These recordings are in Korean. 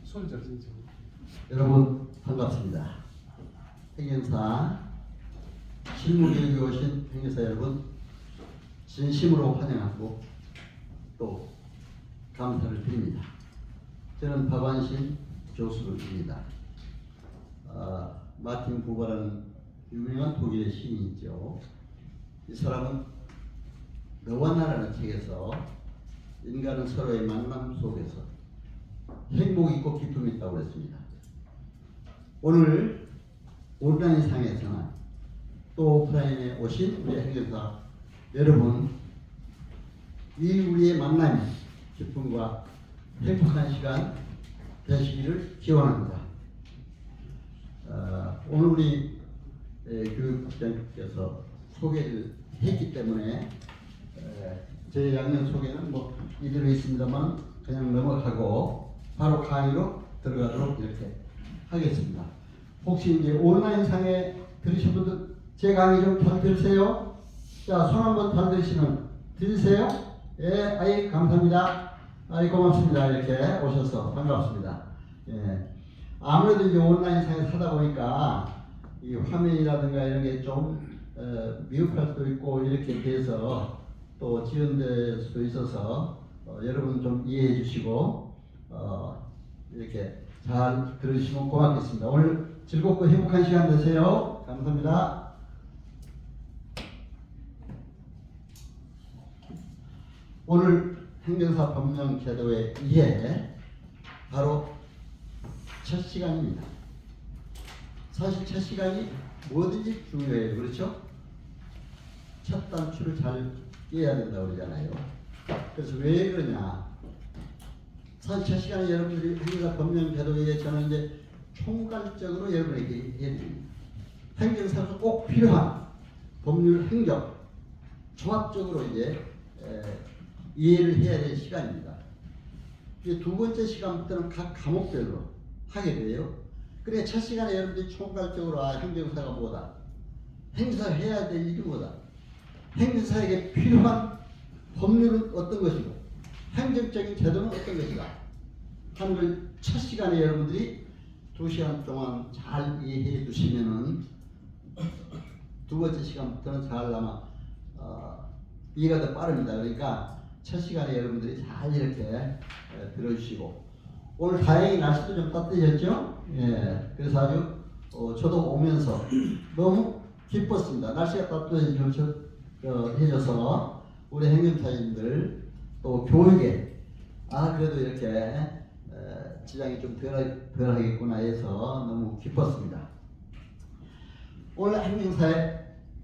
손 잡으세요. 여러분 반갑습니다. 행정사 실무교육에 오신 행정사 여러분 진심으로 환영하고 또 감사를 드립니다. 저는 박완신 교수입니다. 마틴 부버라는 유명한 독일의 시인이죠. 이 사람은 너와 나라는 책에서 인간은 서로의 만남 속에서 행복이 있고 기쁨이 있다고 했습니다. 오늘 온라인상에서는 또 오프라인에 오신 우리 행정사 여러분, 이 우리의 만남이 기쁨과 행복한 시간 되시기를 기원합니다. 오늘 우리 교육국장님께서 소개를 했기 때문에 제 양면 소개는 뭐 이대로 있습니다만 그냥 넘어가고 바로 강의로 들어가도록 이렇게 하겠습니다. 혹시 이제 온라인상에 들으신 분들 제 강의 좀 잘 들으세요? 자, 손 한번 잘 들으시면 들으세요? 예, 아이 감사합니다. 아이 고맙습니다. 이렇게 오셔서 반갑습니다. 예. 아무래도 이제 온라인상에서 하다 보니까 이 화면이라든가 이런 게 좀 미흡할 수도 있고 이렇게 돼서 또 지연될 수도 있어서 여러분 좀 이해해 주시고 이렇게 잘 들으시면 고맙겠습니다. 오늘 즐겁고 행복한 시간 되세요. 감사합니다. 오늘 행정사 법령 제도에 의해 바로 첫 시간입니다. 사실 첫 시간이 뭐든지 중요해요. 그렇죠? 첫 단추를 잘 깨야 된다고 그러잖아요. 그래서 왜 그러냐? 사실 첫 시간에 여러분들이 행정사 법령 제도에 저는 이제 총괄적으로 여러분에게 해드립니다. 행정사에서 꼭 필요한 법률 행정 종합적으로 이제 이해를 해야 될 시간입니다. 이제 두 번째 시간부터는 각 과목별로 하게 돼요. 그래 첫 시간에 여러분들이 총괄적으로 행정사가 뭐다, 행사가 해야 될 일이 뭐다, 행정사에게 필요한 법률은 어떤 것이고 행정적인 제도는 어떤 것이다 하는 걸 첫 시간에 여러분들이 2시간 동안 잘 이해해 두시면은 두 번째 시간부터는 잘 아마 이해가 더 빠릅니다. 그러니까 첫 시간에 여러분들이 잘 이렇게 들어주시고, 오늘 다행히 날씨도 좀 따뜻해졌죠? 예, 그래서 아주 저도 오면서 너무 기뻤습니다. 날씨가 따뜻해져서 우리 행정사님들 또 교육에 그래도 이렇게 지장이 좀 덜하겠구나 해서 너무 기뻤습니다. 오늘 행정사의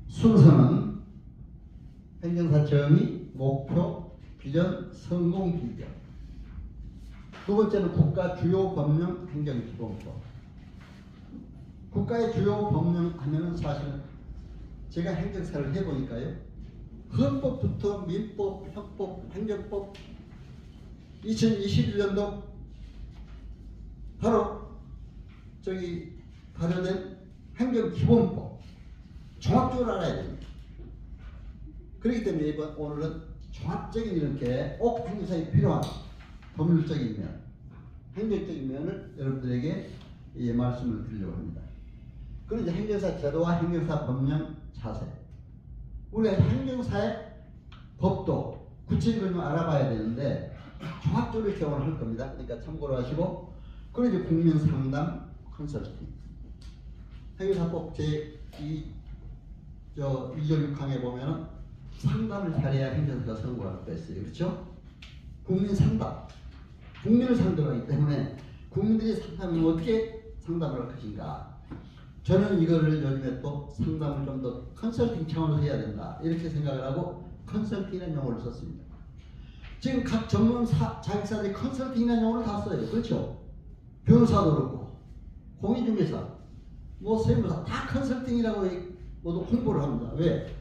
순서는 행정사 정의, 목표, 비전, 성공 비결. 두 번째는 국가 주요 법령 행정기본법. 국가의 주요 법령 하면은 사실은 제가 행정사를 해보니까요, 헌법부터 민법, 형법, 행정법, 2021년도 바로 발효된 행정기본법 종합적으로 알아야 됩니다. 그렇기 때문에 오늘은 종합적인 이렇게 꼭 행정사에 필요한 법률적인 면, 행정적인 면을 여러분들에게 말씀을 드리려고 합니다. 그리고 이제 행정사 제도와 행정사 법령 자세, 우리가 행정사의 법도 구체적으로 좀 알아봐야 되는데 종합적으로 이렇게 오늘 할 겁니다. 그러니까 참고로 하시고, 그리고 이제 국민 상담 컨설팅, 행정사법 제2조 6항에 보면은 상담을 잘해야 행정사가 성공할 수 있어요. 그렇죠? 국민 상담, 국민을 상대로 하기 때문에 국민들이 상담을 어떻게 상담을 할 것인가, 저는 이거를 요즘에 또 상담을 좀 더 컨설팅 차원에서 해야 된다 이렇게 생각을 하고 컨설팅이라는 용어를 썼습니다. 지금 각 전문 자격사들이 컨설팅이라는 용어를 다 써요. 그렇죠? 변호사도 그렇고 공인중개사, 뭐 세무사 다 컨설팅이라고 모두 홍보를 합니다. 왜?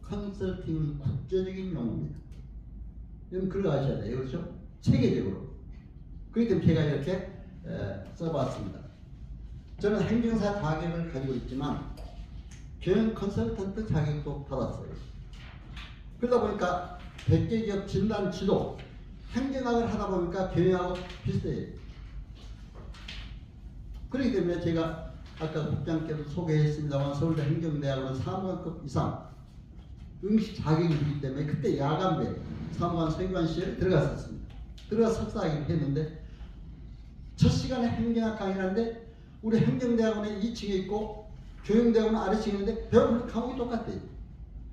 컨설팅은 국제적인 용어입니다. 여러분 그걸 아셔야 돼요. 그렇죠? 세계적으로. 그렇기 때문에 제가 이렇게 써봤습니다. 저는 행정사 자격을 가지고 있지만 경영 컨설턴트 자격도 받았어요. 그러다 보니까 100개 기업 진단 지도, 행정학을 하다 보니까 경영하고 비슷해요. 그렇기 때문에 제가 아까 국장께도 소개했습니다만 서울대 행정대학원은 사무관급 이상 응시 자격이 있기 때문에 그때 야간배 사무관 서기관 시절에 들어갔었습니다. 들어가서 석사하기로 했는데 첫 시간에 행정학 강의를 하는데 우리 행정대학원에 2층에 있고 교육대학원은 아래층에 있는데 배우는 과목이 똑같대요.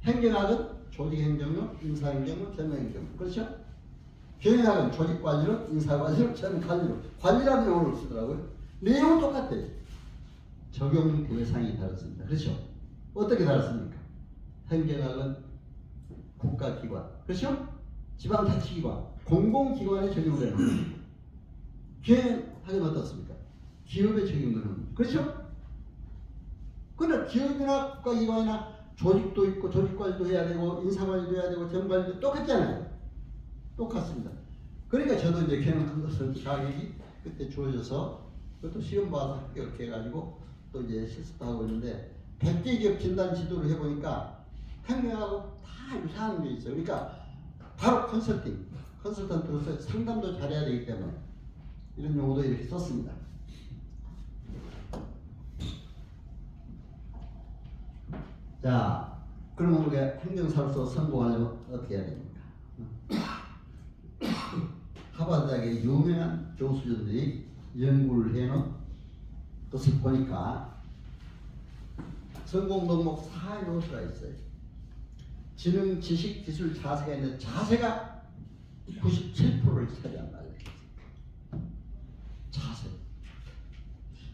행정학은 조직행정론, 인사행정론, 재무행정론. 그렇죠? 경영학은 조직관리론, 인사관리론, 재무관리론. 관리라는 용어를 쓰더라고요. 내용은 똑같대요. 적용 대상이 다르습니다. 그렇죠? 어떻게 다르습니까? 행정학은 국가기관, 그렇죠? 지방자치기관, 공공기관에 적용되는 겁니다. 경영학은 어떻습니까? 기업에 적용되는 겁니다. 그렇죠? 그러나 기업이나 국가기관이나 조직도 있고 조직관리도 해야 되고 인사관리도 해야 되고 재무관리도 똑같잖아요. 똑같습니다. 그러니까 저도 이제 경영 자격이 그때 주어져서 그것도 시험 봐서 합격해가지고 또 이제 실습도 하고 있는데 100개 기업 진단 지도를 해보니까 행정하고 다 유사한 게 있어요. 그러니까 바로 컨설턴트로서 상담도 잘해야 되기 때문에 이런 용어도 이렇게 썼습니다. 자, 그러면 우리가 행정사로서 성공하려면 어떻게 해야 됩니까? 하버드대학의 유명한 교수들이 연구를 해놓은 것을 보니까 성공 덕목 4의 요소가 있어요. 지능, 지식, 기술, 자세가 있는데 자세가 97%를 차지한다. 자세.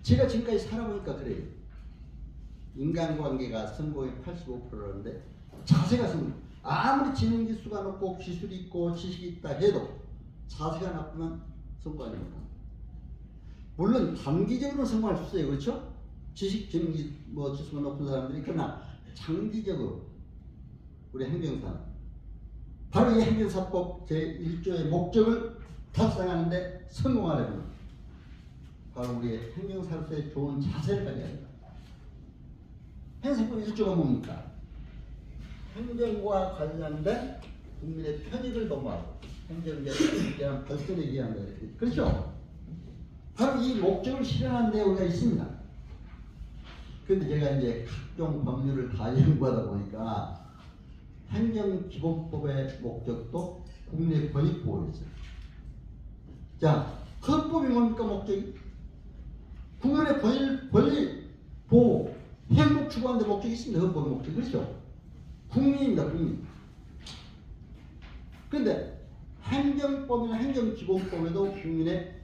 제가 지금까지 살아보니까 그래요. 인간관계가 성공의 85%라는데 자세가 성공. 아무리 지능 기수가 높고 기술이 있고 지식이 있다 해도 자세가 나쁘면 성공하지 못합니다. 물론 단기적으로 성공할 수 있어요. 그렇죠? 지식, 지능, 지수가 높은 사람들이. 그러나 장기적으로 우리 행정사는 바로 이 행정사법 제1조의 목적을 달성하는데 성공하려면 바로 우리의 행정사로서의 좋은 자세를 가져야 합니다. 행정사법 1조가 뭡니까? 행정과 관련된 국민의 편익을 도모하고 행정제도에 대한 발전에 기한다. 그렇죠? 바로 이 목적을 실현하는 데 우리가 있습니다. 그런데 제가 이제 각종 법률을 다 연구하다 보니까 행정기본법의 목적도 국민의 권익 보호였어요. 자, 헌법이 뭡니까 목적이? 국민의 권리 보호, 행복 추구하는 데 목적이 있습니다. 헌법의 목적. 그렇죠? 국민입니다. 국민. 그런데 행정법이나 행정기본법에도 국민의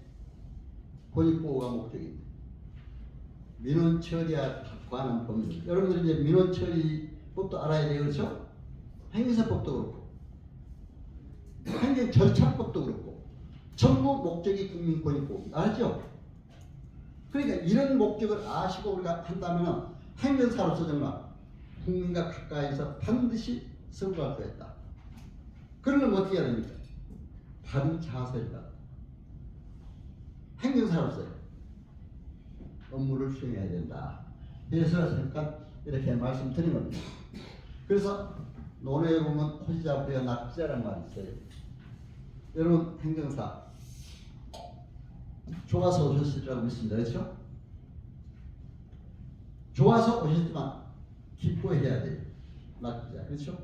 권익보호가 목적입니다. 민원처리와 관한 법률. 여러분들이 이제 민원처리법도 알아야 돼요. 그렇죠? 행정사법도 그렇고 행정절차법도 그렇고 전부 목적이 국민 권익보호입니다. 알죠? 그러니까 이런 목적을 아시고 우리가 한다면 행정사로서 정말 국민과 가까이서 반드시 성공할 수 있다. 그러면 어떻게 해야 됩니까? 바른 자세다. 행정사로서 업무를 수행해야 된다. 그래서 잠깐 이렇게 말씀드린 겁니다. 그래서 논어에 보면 호시자 부여 납치자라는 말이 있어요. 여러분 행정사 좋아서 오셨으리라고 믿습니다. 그렇죠? 좋아서 오셨지만 기뻐해야 돼요. 납치자. 그렇죠?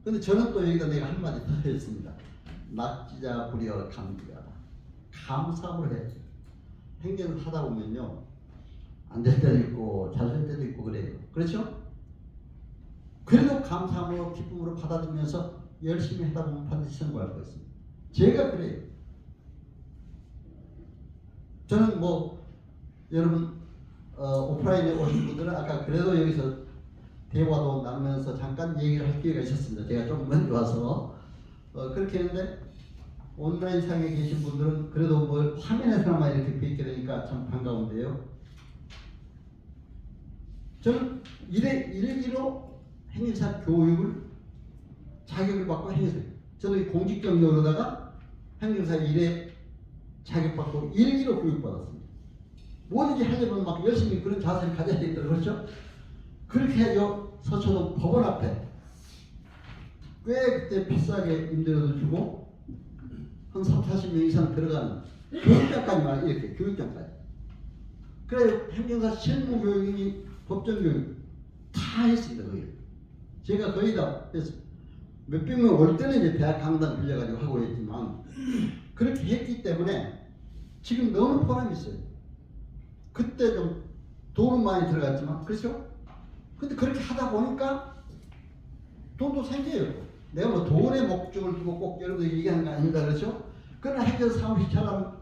근데 저는 또 여기다 내가 한마디 더 했습니다. 납치자 부려 감기가 감사함을 해. 행정을 하다 보면요 안 될 때도 있고 잘 될 때도 있고 그래요. 그렇죠? 그래도 감사함으로 기쁨으로 받아들이면서 열심히 하다 보면 반드시 성공할 것 같습니다. 제가 그래요. 저는 여러분 오프라인에 오신 분들은 아까 그래도 여기서 대화도 나누면서 잠깐 얘기를 할 기회가 있었습니다. 제가 조금 먼저 와서 그렇게 했는데 온라인 상에 계신 분들은 그래도 화면에서만 이렇게 뵙게 되니까 참 반가운데요. 저는 이래기로 행정사 교육을 자격을 받고 행정사 저는 공직 경력으로다가 행정사 1회 자격받고 1기로 교육받았습니다. 뭐든지 하려면 막 열심히 그런 자세를 가져야 되겠더라고요. 그렇죠? 그렇게 해서 서초동 법원 앞에 꽤 그때 비싸게 임대료도 주고 한 3, 40명 이상 들어가는 교육장까지만 이렇게 교육장까지. 그래 행정사 실무교육이니 법정교육 다 했습니다. 거기 제가 거의 다 했어요. 몇백 명 올 때는 이제 대학 강당 빌려가지고 하고 했지만 그렇게 했기 때문에 지금 너무 보람이 있어요. 그때 좀 돈은 많이 들어갔지만 그렇죠? 근데 그렇게 하다 보니까 돈도 생겨요. 내가 뭐 돈의 목적을 두고 꼭 여러분들 얘기하는 거 아닙니다. 그렇죠? 그러나 행정 사무실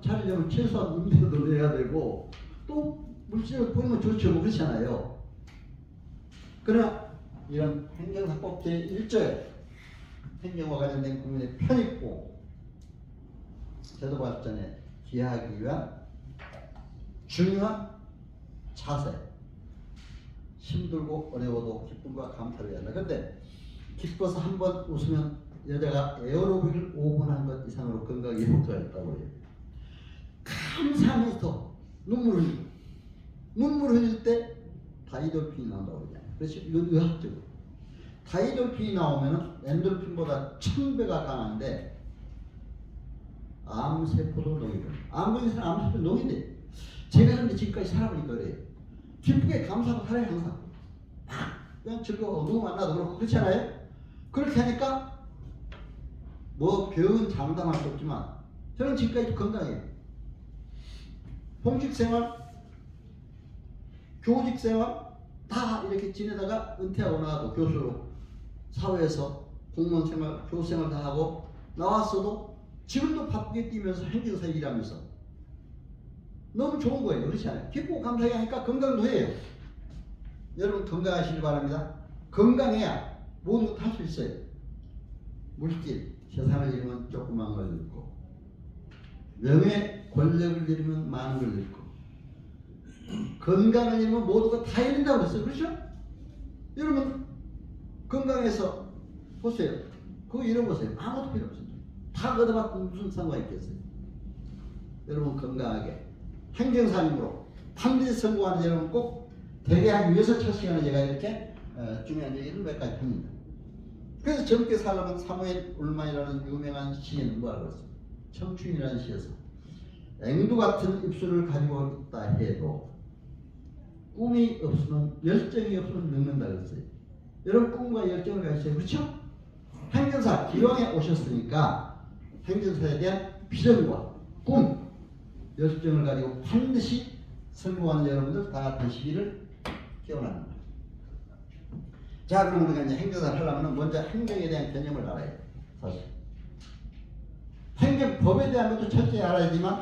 차리려면 최소한 임대료도 내야 되고 또 물질을 보이면 좋죠. 뭐 그렇잖아요. 그러나 이런 행정사 꼭 제1조에 행정과 관련된 국민의 편익고 제도 발전에 기여하기 위한 중요한 자세. 힘들고 어려워도 기쁨과 감사를 해야 한다. 그런데 기뻐서 한번 웃으면 여자가 에어로빅을 5분 한 것 이상으로 건강에 효과가 있다고 해요. 감사하면서 눈물 흘릴 때 다이돌핀이 나온다고 그러잖아요. 그렇죠? 이건 의학적으로. 다이돌핀이 나오면 엔돌핀보다 1000배가 강한데 암세포도 녹이고 암세포는 암세포 녹인데 제가 근데 지금까지 살아보니까 그래요. 기쁘게 감사하고 살아요 항상. 그냥 즐거워 누구 만나도 그렇고 그렇지 않아요? 그렇게 하니까 뭐 병은 장담할 수 없지만 저는 지금까지 건강해요. 공직생활, 교직생활 다 이렇게 지내다가 은퇴하고 나와도 교수로 사회에서 공무원생활, 교수생활 다 하고 나왔어도 지금도 바쁘게 뛰면서 행정사 일하면서 너무 좋은 거예요. 그렇지 않아요? 기쁘고 감사하게 하니까 건강도 해요. 여러분 건강하시길 바랍니다. 건강해야 모든 것 할 수 있어요. 물질, 세상을 잃으면 조그만 걸 잃고 명예, 권력을 잃으면 많은 걸 잃고 건강을 잃으면 모두가 다 잃는다고 그랬어요. 그렇죠? 여러분 건강해서 보세요. 그거 잃어보세요. 아무것도 필요 없습니다. 다 얻어받고 무슨 상관이 있겠어요. 여러분 건강하게 행정사님으로 반드시 성공하는 여러분 꼭 되게 하기 위해서 첫 시간에 제가 이렇게 중요한 얘기를 몇 가지 합니다. 그래서 젊게 살려면 사무엘 울만이라는 유명한 시인은 뭐라고 했어요? 청춘이라는 시에서 앵두 같은 입술을 가지고 있다 해도 꿈이 없으면 열정이 없으면 늙는다 그랬어요. 여러분 꿈과 열정을 가지세요. 그렇죠? 행정사 기왕에 오셨으니까 행정사에 대한 비전과 꿈, 열정을 가지고 반드시 성공하는 여러분들 다 되시기를 기원합니다. 자, 그럼 우리가 이제 행정사를 하려면 먼저 행정에 대한 개념을 알아야 돼요. 사실 행정법에 대한 것도 철저히 알아야지만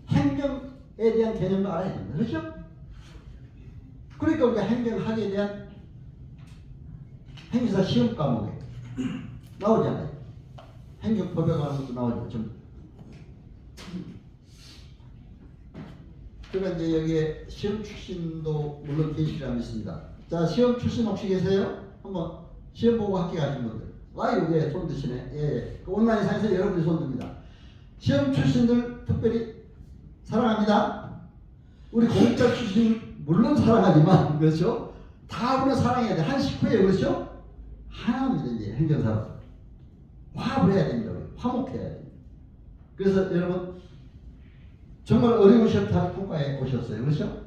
행정에 대한 개념도 알아야 됩니다. 그렇죠? 그러니까 우리가 행정학에 대한 행정사 시험 과목에 나오잖아요. 행정법에 관한 것도 나오죠. 좀. 그러니까 이제 여기에 시험 출신도 물론 계시리라 믿습니다. 자, 시험 출신 혹시 계세요? 한번 시험 보고 합격하신 분들. 아유, 예, 손 드시네. 예, 그 온라인상에서 여러분이 손 듭니다. 시험 출신들 특별히 사랑합니다. 우리 공직자 출신 물론 사랑하지만 그렇죠? 다 우리가 사랑해야 돼. 한 식구예요, 그렇죠? 하나입니다. 이제 행정사로 화합을 해야 됩니다. 화목해야 됩니다. 그래서 여러분 정말 어려운 시험 다 통과해 오셨어요, 그렇죠?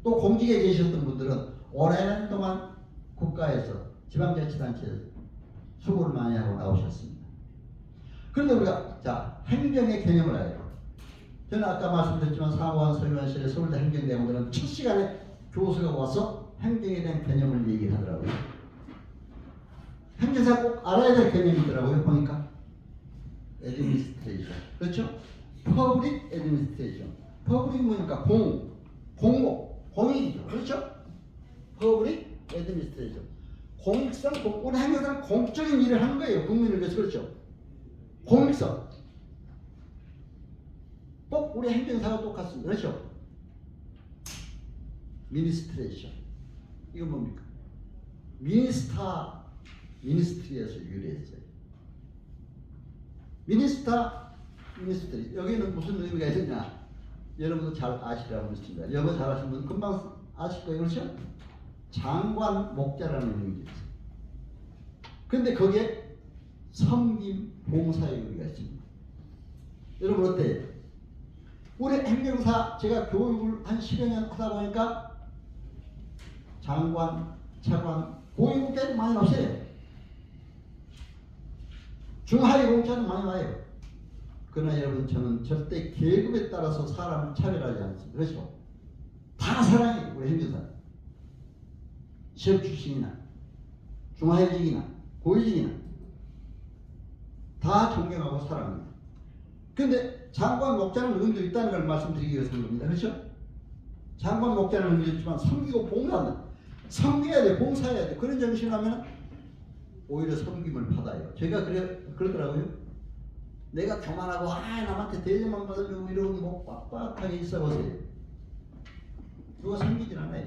또 공직에 계셨던 분들은 오랜 동안 국가에서 지방자치단체에서 수고를 많이 하고 나오셨습니다. 그런데 우리가 자 행정의 개념을 알아야 돼요. 저는 아까 말씀드렸지만 사무관 서울시의 서울대 행정대학원들은 첫 시간에 교수가 와서 행정에 대한 개념을 얘기하더라고요. 행정사 꼭 알아야 될 개념이더라고요. 보니까 애드미니스트레이션, 그렇죠? 퍼블릭 애드미니스트레이션. 퍼블릭 뭐니까 공목, 공익이죠, 그렇죠? 퍼블릭 애드미니스트레이션. 공익성, 우리 행정사는 공적인 일을 하는 거예요. 국민을 위해서, 그렇죠? 공익성. 꼭 우리 행정사와 똑같습니다. 그렇죠? 미니스트레이션. 이건 뭡니까? 미니스트리에서 유래했어요. 미니스트리. 여기는 무슨 의미가 있느냐? 여러분도 잘 아시라고 믿습니다. 영어 잘하시는 분 금방 아실 거예요. 그렇죠? 장관 목자라는 의미가 있어요. 그런데 거기에 섬김 봉사의 의미가 있습니다. 여러분 어때요? 우리 행정사 제가 교육을 한 10여 년 하다 보니까 장관, 차관, 고위공직자도 많이 나오세요. 중하위 공직자도 많이 와요. 그러나 여러분 저는 절대 계급에 따라서 사람을 차별하지 않습니다. 그렇죠? 다 사랑해요. 우리 행정사. 시험 출신이나 중하위직이나 고위직이나 다 존경하고 사랑합니다. 그런데 장관 목자는 의미도 있다는 걸 말씀드리기 위해서 한 겁니다. 그렇죠? 장관 목자는 의미도 있지만 섬기고 봉사한다. 섬겨야 돼. 봉사해야 돼. 그런 정신을 하면 오히려 섬김을 받아요. 제가 그러더라고요. 내가 교만하고 남한테 대접만 받으려고 이러고 뭐 빡빡하게 있어보세요. 누가 섬기질 않아요.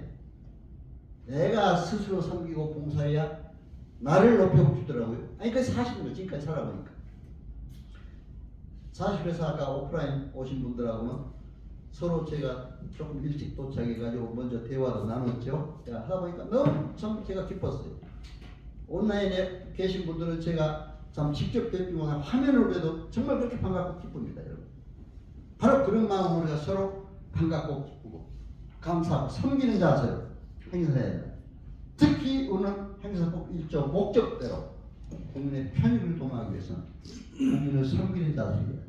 내가 스스로 섬기고 봉사해야 나를 높여주더라고요. 아니 그게 사실이에요. 지금까지 살아보니까. 사실 그래서 아까 오프라인 오신 분들하고는 서로 제가 조금 일찍 도착해가지고 먼저 대화도 나눴죠. 하다 보니까 너무 참 제가 기뻤어요. 온라인에 계신 분들은 제가 참 직접 뵙기보다 화면으로 봬도 정말 그렇게 반갑고 기쁩니다. 여러분. 바로 그런 마음으로 우리가 서로 반갑고 기쁘고 감사하고 섬기는 자세로 행사해야 된다. 특히 오늘 행사법 1조 목적대로 국민의 편익을 도모하기 위해서는 국민을 섬기는 자세로 해야 된다.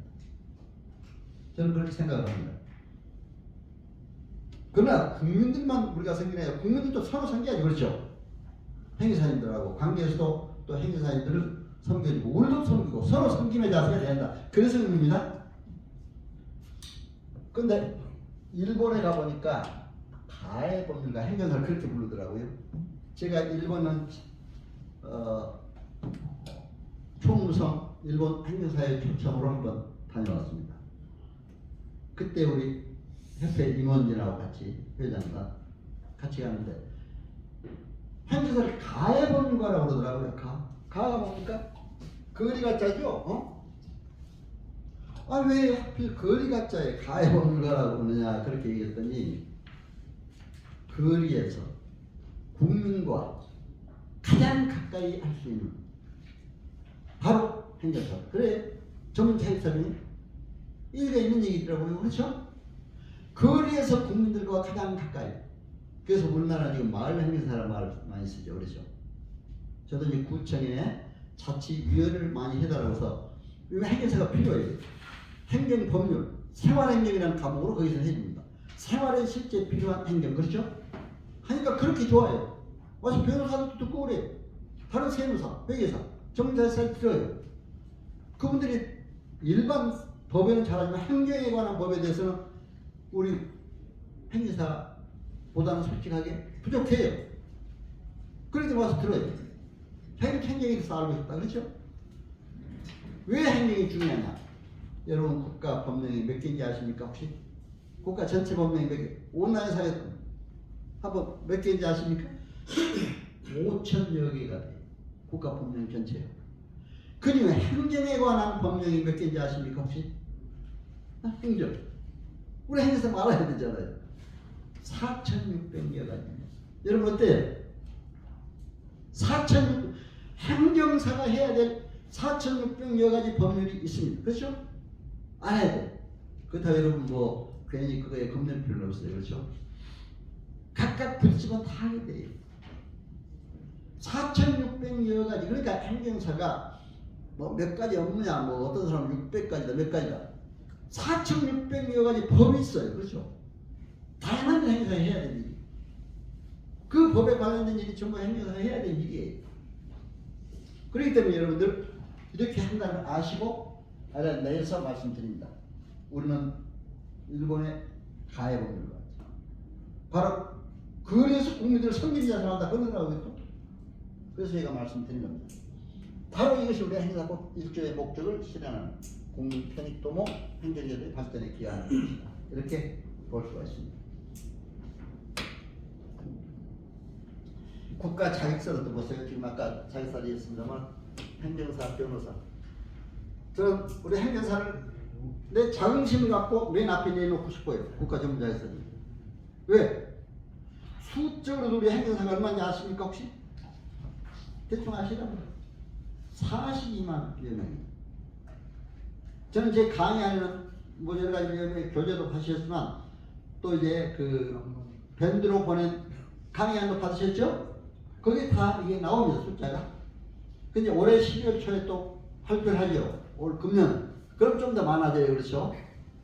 저는 그렇게 생각을 합니다. 그러나 국민들만 우리가 섬기나요? 국민들도 서로 섬겨야지. 그렇죠? 행사님들하고 관계에서도 또 행사님들을 섬겨주고 우리도 섬기고 서로 섬김의 자세가 된다. 그래서 의미입니다. 근데 일본에 가보니까 가해법률가 행정사를 그렇게 부르더라고요. 제가 일본은 총무성 일본 행정사의 초청으로 한번 다녀왔습니다. 그때 우리 협회 임원진하고 같이 회장과 같이 가는데 행정사를 가해법률가라고 그러더라고요. 가가 뭡니까? 거리가 짜죠? 왜 하필 거리가 짜에 가해법률가라고 그러느냐 그렇게 얘기했더니 거리에서 국민과 가장 가까이 할 수 있는 바로 행정사. 그래 전문가 행사는 일가 있는 얘기더라고요. 그렇죠? 거리에서 국민들과 가장 가까이. 그래서 우리나라 지금 마을 행정사라는 말을 많이 쓰죠. 그렇죠? 저도 이제 구청에 자치위원회를 많이 해달라고서 행정사가 필요해요. 행정법률, 생활행정이라는 과목으로 거기서 해줍니다. 생활에 실제 필요한 행정. 그렇죠? 하니까 그렇게 좋아요. 와서 변호사도 듣고 그래요. 다른 세무사, 회계사, 정자사 필요해요. 그분들이 일반 법에는 잘하지만 행정에 관한 법에 대해서는 우리 행정사보다는 솔직하게 부족해요. 그럴 때 와서 들어요. 자기는 행정에 대해서 알고 싶다. 그렇죠? 왜 행정이 중요하냐? 여러분 국가 법령이 몇 개인지 아십니까? 혹시? 국가 전체 법령이 몇 개? 온라인 사회 한번 몇 개인지 아십니까? 5천여 개가 돼요. 국가 법령 전체요. 그중에 행정에 관한 법령이 몇 개인지 아십니까? 혹시? 행정. 우리 행정사 알아야 되잖아요. 4,600여 가지입니다. 여러분 어때요? 4,600 행정사가 해야 될 4,600여 가지 법률이 있습니다. 그렇죠? 알아야 돼. 그렇다고 여러분 뭐 괜히 그거에 겁낼 필요는 없어요. 그렇죠? 각각 부딪히면 다 하게 돼요. 4,600여 가지. 그러니까 행정사가 뭐 몇 가지 없느냐, 뭐 어떤 사람은 600가지다, 몇 가지다. 4,600여 가지 법이 있어요. 그렇죠? 다양한 행사를 해야 되는 일이. 그 법에 관련된 일이 전부 행정사가 해야 되는 일이에요. 그렇기 때문에 여러분들 이렇게 한다는 걸 아시고 알아내서 말씀드립니다. 우리는 일본의 가해법률가 바로 거리에서 국민들을 섬기지 않는다 그러더라고요. 또. 그래서 제가 말씀드린 겁니다. 바로 이것이 우리 행사법 1조의 목적을 실현하는 국민 편익 도모 행정제도의 발전에 기여하는 것이다. 이렇게 볼 수가 있습니다. 국가 자격서를 또 보세요. 지금 아까 자격사를 했습니다만 행정사, 변호사. 저는 우리 행정사를 내 자긍심을 갖고 맨 앞에 내놓고 싶어요. 국가 전문자격서를. 왜? 수적으로 우리 행정사가 얼마인지 아십니까 혹시? 대충 아시나? 42만 여 명입니다. 저는 제 강의 안에는 뭐 여러 가지 교재도 하셨지만 또 이제 그 밴드로 보낸 강의안도 받으셨죠? 거기 다 이게 나옵니다, 숫자가. 근데 올해 12월 초에 또 발표를 하죠. 올 금년. 그럼 좀 더 많아져요, 그렇죠?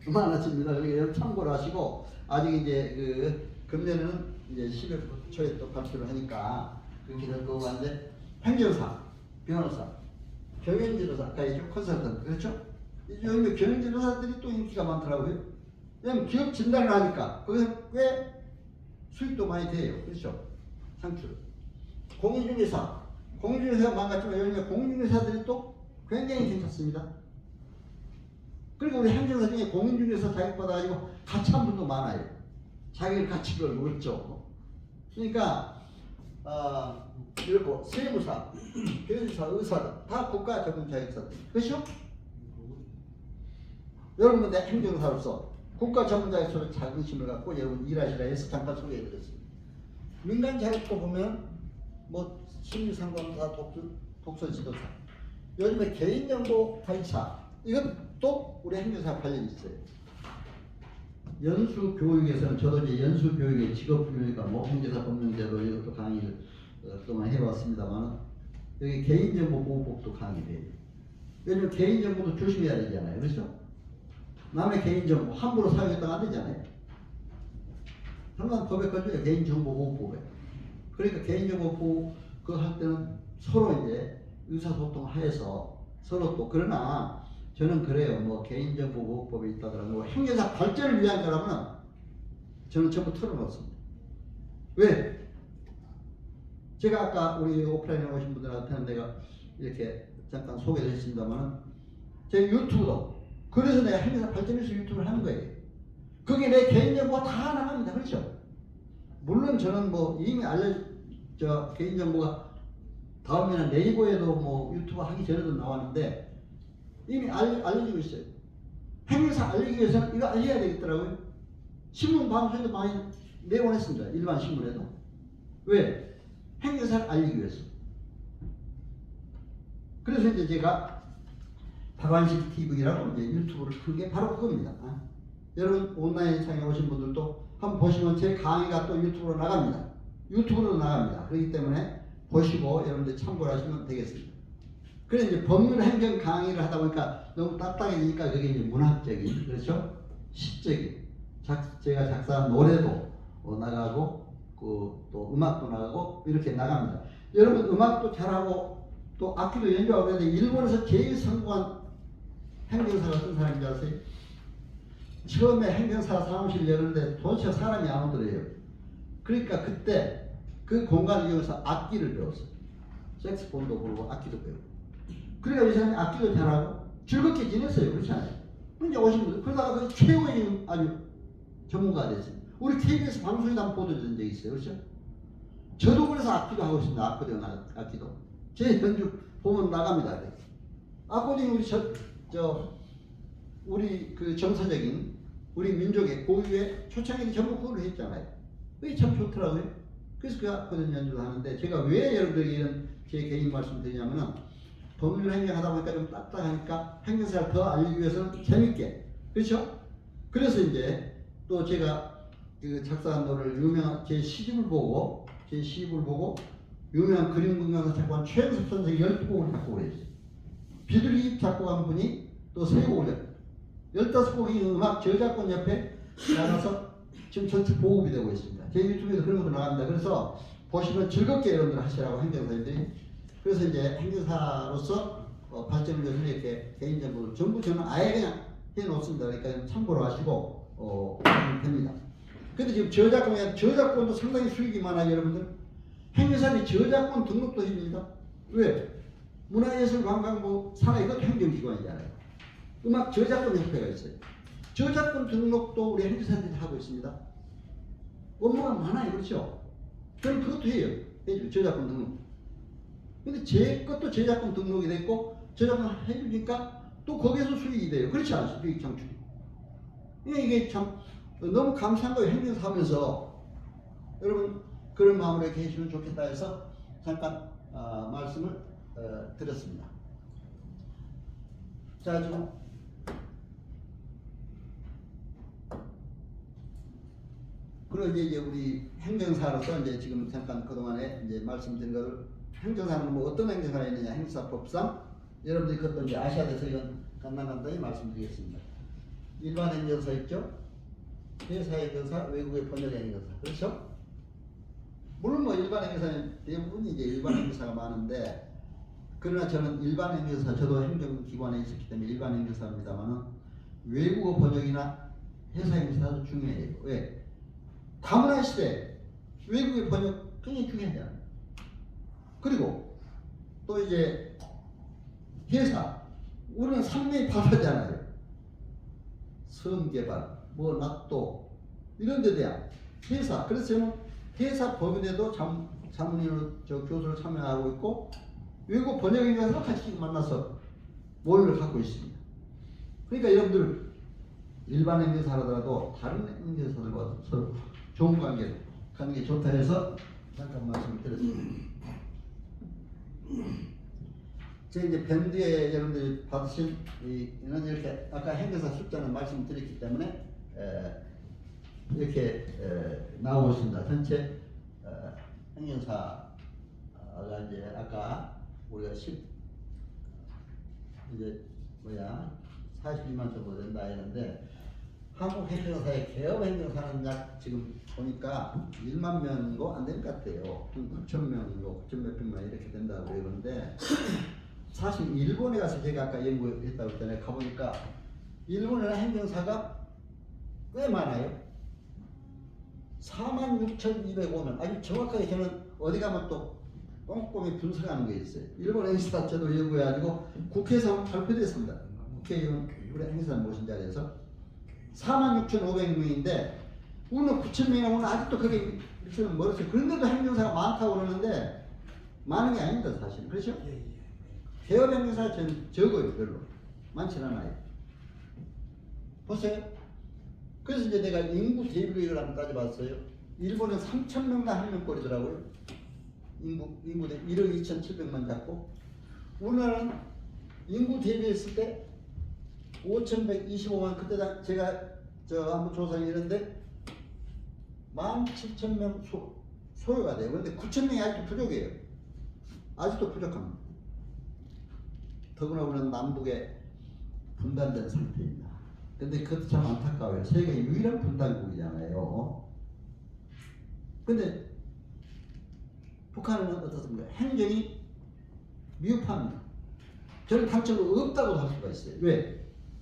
많아집니다. 그러니까 참고를 하시고 아직 이제 그 금년에는 이제 12월 초에 또 발표를 하니까 그렇게 될 거고 한데 행정사, 변호사, 경영지도사, 아까 있죠? 컨설턴트, 그렇죠? 요즘 경영지도사들이 또 인기가 많더라고요. 왜냐면 기업 진단을 하니까 거기서 꽤 수익도 많이 돼요. 그렇죠? 상출. 공인중개사. 공인중개사가 망갔지만 요즘에 공인중개사들이 또 굉장히 괜찮습니다. 그리고 우리 행정사 중에 공인중개사 자격받아가지고 같이 한 분도 많아요. 자기를 같이 걸고 그렇죠. 그러니까 이렇고 세무사, 교육사, 의사 다 국가 전문 자격사들. 그렇죠? 여러분들 행정사로서 국가 전문 자격사로 자긍심을 갖고 여러분 일하시라 해서 잠깐 소개해드렸습니다. 민간 자격도 보면 뭐 심리상담사, 독서 지도사, 요즘에 개인정보 발차 이건 또 우리 행정사 관련이 있어요. 연수교육에서는 저도 이제 연수교육의 직업교육이니까 뭐 행정사 법령제도 이것도 강의를 그동안 해봤습니다만 여기 개인정보보호법도 강의돼요. 요즘 개인정보도 조심해야 되잖아요. 그렇죠? 남의 개인정보 함부로 사용했다가 안 되잖아요. 항상 법에 걸려요. 개인정보보호법에. 그러니까 개인정보보호 그거 할 때는 서로 이제 의사소통 하에서 서로 또 그러나 저는 그래요. 뭐 개인정보보호법이 있다더라도 뭐 행정사 발전을 위한 거라면 저는 전부 털어놓습니다. 왜? 제가 아까 우리 오프라인에 오신 분들한테는 내가 이렇게 잠깐 소개를 했습니다만 제 유튜브도 그래서 내가 행정사 발전에서 유튜브를 하는 거예요. 그게 내 개인정보가 다 나갑니다. 그렇죠? 물론 저는 뭐 이미 개인정보가 다음에는 네이버에도 뭐 유튜브 하기 전에도 나왔는데 이미 알려지고 있어요. 행정사 알리기 위해서는 이거 알려야 되겠더라고요. 신문 방송에도 많이 내보냈습니다. 일반 신문에도. 왜? 행정사를 알리기 위해서. 그래서 이제 제가 박완식 TV라고 이제 유튜브를 큰 게 바로 그겁니다. 여러분 온라인 창에 오신 분들도 한번 보시면 제 강의가 또 유튜브로 나갑니다. 유튜브로 나갑니다. 그렇기 때문에 보시고 여러분들 참고를 하시면 되겠습니다. 그래서 이제 법률 행정 강의를 하다 보니까 너무 딱딱해지니까 그게 이제 문학적인, 그렇죠? 시적인, 제가 작사한 노래도 나가고, 또 음악도 나가고, 이렇게 나갑니다. 여러분 음악도 잘하고, 또 악기도 연주하고 그랬는데, 일본에서 제일 성공한 행정사가 어떤 사람인지 아세요? 처음에 행정사 사무실 열었는데 도대체 사람이 안 오더래요. 그러니까 그때 그 공간을 이용해서 악기를 배웠어요. 색스폰도 부르고 악기도 배우고. 그러니까 이 사람이 악기도 잘하고 즐겁게 지냈어요. 그렇지 않아요? 이제 오신 분들 그러다가 그 최고의 아주 전문가가 됐어요. 우리 KBS 방송에도 한번 보도된 적이 있어요. 그렇죠? 저도 그래서 악기도 하고 있습니다. 아코디언 악기도. 제 연주 보면 나갑니다. 아코디언 우리 그 정서적인 우리 민족의 고유의 초창기에 전부 그걸로 했잖아요. 그게 참 좋더라고요. 그래서 그 아코디언 연주를 하는데 제가 왜 여러분들에게 이런 제 개인 말씀 드리냐면은 법률 행정하다 보니까 좀 딱딱하니까 행정사를 더 알리기 위해서는 재밌게, 그렇죠? 그래서 이제 또 제가 그 작사한 노래를 유명한 제 시집을 보고 유명한 그림공간사 작곡한 최영섭 선생이 12곡을 작곡을 했어요. 비둘기 작곡한 분이 또 3곡을 15곡이 음악 저작권 옆에 나가서 지금 전체 보급이 되고 있습니다. 제 유튜브에도 그런 것도 나갑니다. 그래서 보시면 즐겁게 여러분들 하시라고 행정사님들이. 그래서 이제 행정사로서 발전을 위해서 이렇게 개인정보를 전부 저는 아예 그냥 해놓습니다. 그러니까 참고로 하시고 하면 됩니다. 근데 지금 저작권도 상당히 수익이 많아요. 여러분들 행정사들이 저작권 등록도 해줍니다. 왜? 문화예술관광부 산하 이것도 행정기관이잖아요. 음악 저작권 협회가 있어요. 저작권 등록도 우리 행정사들이 하고 있습니다. 업무가 많아요. 그렇죠? 저는 그것도 해요. 해줘요. 저작권 등록. 근데 제 것도 저작권 등록이 됐고 저작권 해주니까 또 거기에서 수익이 돼요. 그렇지 않습니까? 수익 창출. 이게 참 너무 감사한 거예요. 행정사 하면서. 여러분 그런 마음으로 이렇게 해주시면 좋겠다 해서 잠깐 말씀을 드렸습니다. 자, 지금 그리고 이제 우리 행정사로서 이제 지금 잠깐 그동안에 이제 말씀드린 것을 행정사는 뭐 어떤 행정사가 있느냐 행사법상 여러분들이 그것도 이제 아셔야 돼서 이건 간단히 말씀드리겠습니다. 일반 행정사 있죠? 회사 행정사, 외국의 번역 행정사. 그렇죠? 물론 뭐 일반 행정사는 대부분이 이제 일반 행정사가 많은데 그러나 저는 일반 행정사, 저도 행정기관에 있었기 때문에 일반 행정사입니다만은 외국어 번역이나 회사 행정사도 중요해요. 왜? 다문화 시대 외국의 번역 굉장히 중요하잖아요. 그리고 또 이제 회사 우리는 상당히 바다잖아요. 성개발, 뭐 낙도 이런 데 대한 회사. 그래서 저는 회사 법인에도 자문위로 교수를 참여하고 있고 외국 번역인과도 같이 만나서 모임을 갖고 있습니다. 그러니까 여러분들 일반 행정사 하더라도 다른 행정사들과 서로 좋은 관계를 갖는 게 좋다 해서 잠깐 말씀을 드렸습니다. 제가 이제 밴드에 여러분들이 받으신 이런 이렇게 아까 행정사 숫자는 말씀드렸기 때문에 이렇게 나오고 있습니다. 전체 행정사가 이제 아까 우리가 42만 정도 된다 했는데 한국 행정사의 개업 행정사는 약 지금 보니까 1만 명도 안 될 것 같아요. 9천 명도 9천 몇 백만 이렇게 된다고 그러는데 사실 일본에 가서 제가 아까 연구했다고 했잖아요. 가보니까 일본에는 행정사가 꽤 많아요. 46,205명. 아주 정확하게 저는 어디 가면 또 꼼꼼히 분석하는 게 있어요. 일본 행정사 저도 연구해가지고 국회에서 발표됐습니다. 국회의원 우리 행정사 모신 자리에서 46,500명인데 우리는 9,000명이나 오늘 아직도 그게 미치는 멀었어요. 그런데도 행정사가 많다고 그러는데 많은 게 아닙니다 사실. 그렇죠? 개업 행정사가 적어요. 별로 많지는 않아요. 보세요. 그래서 이제 내가 인구 대비율을 한번 따져봤어요. 일본은 3,000명당 1명꼴이더라고요. 인구 대 1억 2,700만 잡고 우리나라는 인구 대비했을 때 5,125만 그때 제가 한번 조사를 했는데 17,000명 소요가 돼요. 그런데 9,000명이 아직도 부족해요. 아직도 부족합니다. 더구나 우리는 남북에 분단된 상태입니다. 근데 그것도 참 안타까워요. 세계 유일한 분단국이잖아요. 근데 북한은 어떻습니까? 행정이 미흡합니다. 저는 단적으로 없다고 할 수가 있어요. 왜?